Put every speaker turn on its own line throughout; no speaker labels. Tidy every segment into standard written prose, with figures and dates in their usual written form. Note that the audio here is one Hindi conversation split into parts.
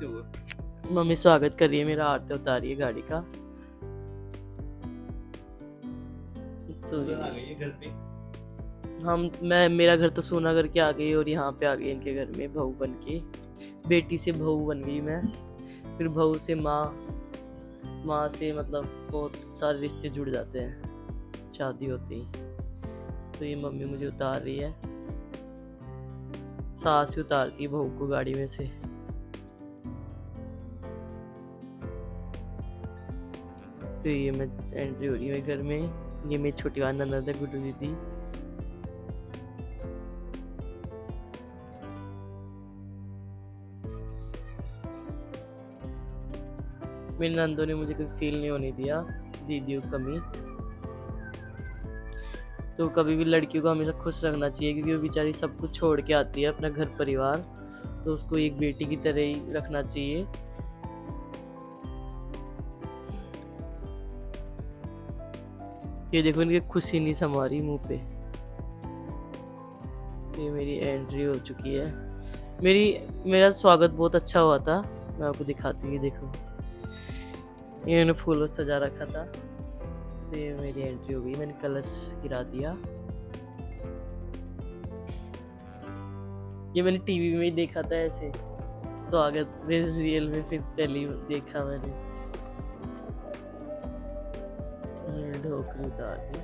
करते हुए।
मम्मी स्वागत कर रही है मेरा, आरती उतारी है गाड़ी का। तो
आ गई है घर पे।
मेरा घर तो सोना करके आ गई और यहाँ पे आ गई इनके घर में बहू बन के। बेटी से बहू बन गई मैं, फिर बहू से माँ, माँ से मतलब बहुत सारे रिश्ते जुड़ जाते हैं शादी होती ही। तो ये मम्मी मुझे उतार रही है, सास ही उतारती है बहू को गाड़ी में से। तो ये मैं एंट्री हो रही है घर में। ये मेरी छोटी वाली ननद है, गुड्डू दीदी। मेरी नंदों ने मुझे कोई फील नहीं होने दिया दीदियों की कमी। तो कभी भी लड़कियों को हमेशा खुश रखना चाहिए, क्योंकि वो बेचारी सब कुछ छोड़ के आती है, अपना घर परिवार, तो उसको एक बेटी की तरह ही रखना चाहिए। ये देखो इनकी खुशी नहीं समा रही मुंह पे। तो ये मेरी एंट्री हो चुकी है। मेरा स्वागत बहुत अच्छा हुआ था, मैं आपको दिखाती हूँ। देखो इन्होंने फूलों से सजा रखा था। तो ये मेरी एंट्री हो गई, मैंने कलश गिरा दिया। ये मैंने टीवी में ही देखा था ऐसे स्वागत, रियल में फिर पहली देखा मैंने। ढोकरी उतार दी।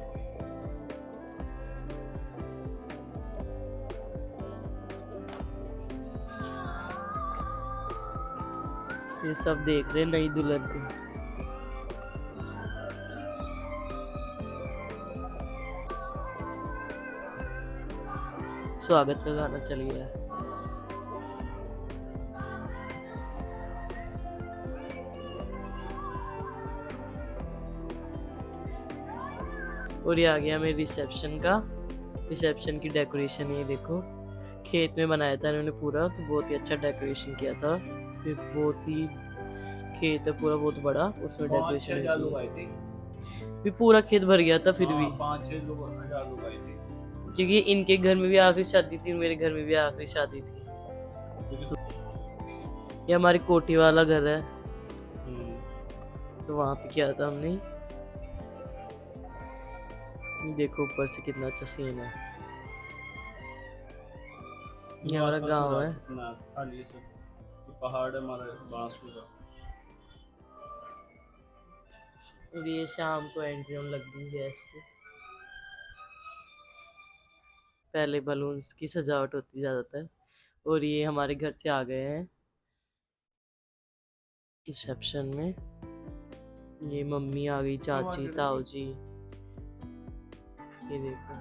ये सब देख रहे नई दुल्हन को। स्वागत का गाना चल गया। और ये आ गया मेरे रिसेप्शन की डेकोरेशन। ये देखो खेत में बनाया था इन्होंने पूरा, तो बहुत ही अच्छा डेकोरेशन किया था। फिर बहुत ही खेत है पूरा बहुत बड़ा, उसमें डेकोरेशन भी पूरा खेत भर गया था। फिर भी
5-6 लोग आए थे,
क्योंकि इनके घर में भी आखिरी शादी थी, मेरे घर में भी आखिरी शादी थी। ये हमारी कोठी वाला घर है, तो वहां पे किया था हमने। देखो ऊपर से कितना अच्छा सीन है। ये हमारा गांव है,
पहाड़ है हमारा बांसुर का।
और ये शाम को एंट्री होने लग गई गैस पे। पहले बलून्स की सजावट होती ज्यादातर। और ये हमारे घर से आ गए हैं रिसेप्शन में। ये मम्मी आ गई, चाची, ताऊ जी। ये देखो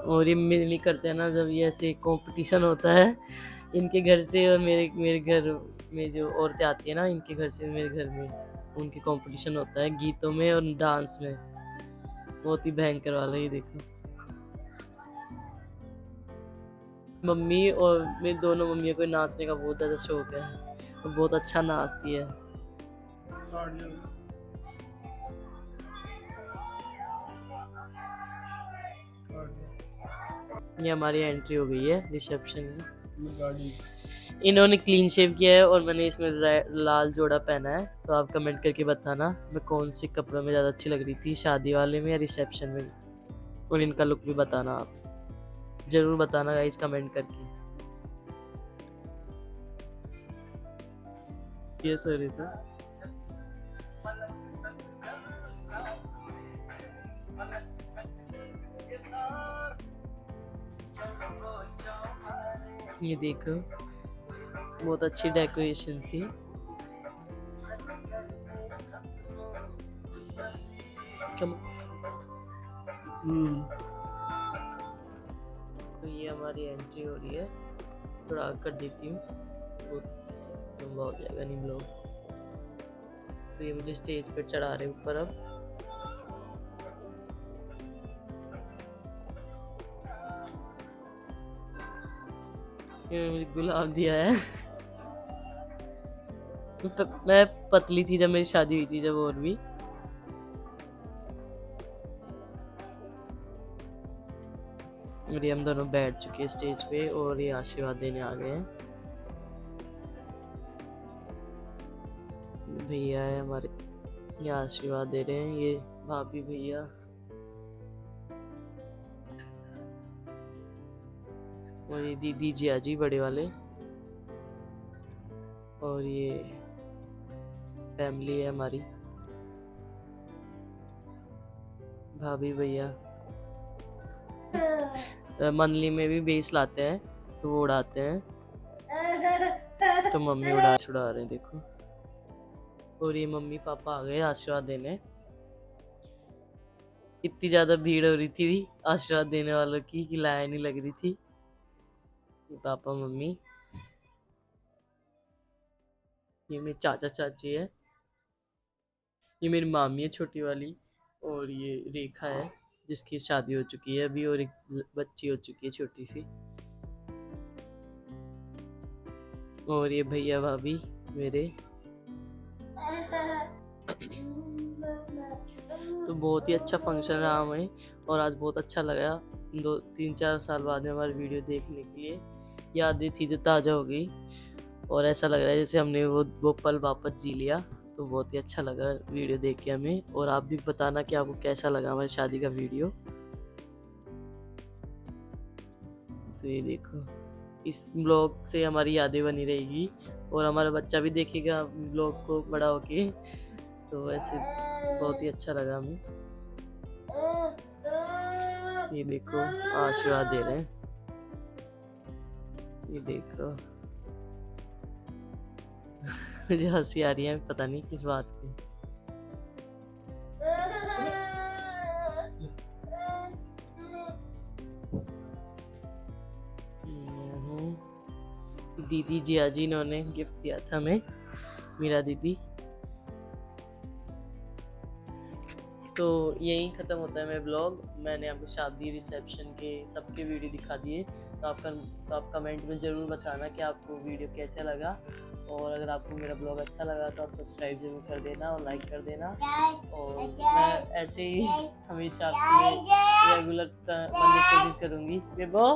और ये मिलनी करते हैं ना, जब ये ऐसे कंपटीशन होता है इनके घर से और मेरे घर में जो औरतें आती है ना, इनके घर से मेरे घर में, उनके कंपटीशन होता है गीतों में और डांस में। बहुत ही भयंकर वाला। ये देखो मम्मी और मेरी दोनों मम्मियों को नाचने का बहुत ज़्यादा शौक है, तो बहुत अच्छा नाचती है। ये हमारी एंट्री हो गई है रिसेप्शन में। इन्होंने क्लीन शेव किया है और मैंने इसमें लाल जोड़ा पहना है। तो आप कमेंट करके बताना मैं कौन से कपड़ों में ज़्यादा अच्छी लग रही थी, शादी वाले में या रिसेप्शन में। और इनका लुक भी बताना, आप ज़रूर बताना गाइस कमेंट करके। ये सॉरी सर। ये देखो बहुत अच्छी डेकोरेशन थी। तो ये हमारी एंट्री हो रही है, थोड़ा आगे कर देती हूँ, बहुत लंबा हो जाएगा नहीं ब्लॉग। तो ये मुझे स्टेज पे चढ़ा रहे ऊपर। अब मुझे गुलाब दिया है। तो मैं पतली थी जब मेरी शादी हुई थी, जब और भी। और ये हम दोनों बैठ चुके हैं स्टेज पे और ये आशीर्वाद देने आ गए हैं। भैया है हमारे, ये आशीर्वाद दे रहे हैं, ये भाभी भैया। और ये दीदी जियाजी बड़े वाले, और ये फैमिली है हमारी, भाभी भैया। मंथली में भी बेस लाते हैं तो वो उड़ाते हैं, तो मम्मी उड़ा रहे हैं देखो। और ये मम्मी पापा आ गए आशीर्वाद देने। इतनी ज्यादा भीड़ हो रही थी आशीर्वाद देने वालों की कि लाइन नहीं लग रही थी। ये पापा मम्मी, ये मेरी चाचा चाची है, ये मेरी मामी है छोटी वाली, और ये रेखा है जिसकी शादी हो चुकी है अभी और एक बच्ची हो चुकी है छोटी सी। और ये भैया भाभी मेरे। तो बहुत ही अच्छा फंक्शन रहा हमें और आज बहुत अच्छा लगा 2-3-4 साल बाद में हमारी वीडियो देखने के लिए। यादें थी जो ताज़ा हो गई और ऐसा लग रहा है जैसे हमने वो पल वापस जी लिया। तो बहुत ही अच्छा लगा वीडियो देख के हमें, और आप भी बताना कि आपको कैसा लगा हमारी शादी का वीडियो। तो ये देखो, इस ब्लॉग से हमारी यादें बनी रहेगी और हमारा बच्चा भी देखेगा ब्लॉग को बड़ा होके। तो ऐसे बहुत ही अच्छा लगा हमें। ये देखो आशीर्वाद दे रहे हैं, ये देखो। मुझे हंसी आ रही है, पता नहीं किस बात की। दीदी जियाजी इन्होंने गिफ्ट दिया था हमें, मीरा दीदी। तो यही ख़त्म होता है मेरा ब्लॉग। मैंने आपको शादी रिसेप्शन के सबके वीडियो दिखा दिए। तो आप कमेंट में ज़रूर बताना कि आपको वीडियो कैसा लगा, और अगर आपको मेरा ब्लॉग अच्छा लगा तो आप सब्सक्राइब जरूर कर देना और लाइक कर देना। और मैं ऐसे ही हमेशा आपके लिए रेगुलर बनने की कोशिश करूँगी। बेबो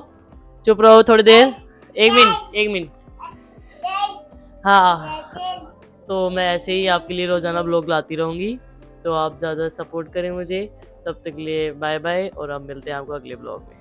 चुप रहो थोड़ी देर, एक मिनट। हाँ, तो मैं ऐसे ही आपके लिए रोज़ाना ब्लॉग लाती रहूँगी। तो आप ज़्यादा सपोर्ट करें मुझे। तब तक के लिए बाय बाय, और अब मिलते हैं आपको अगले ब्लॉग में।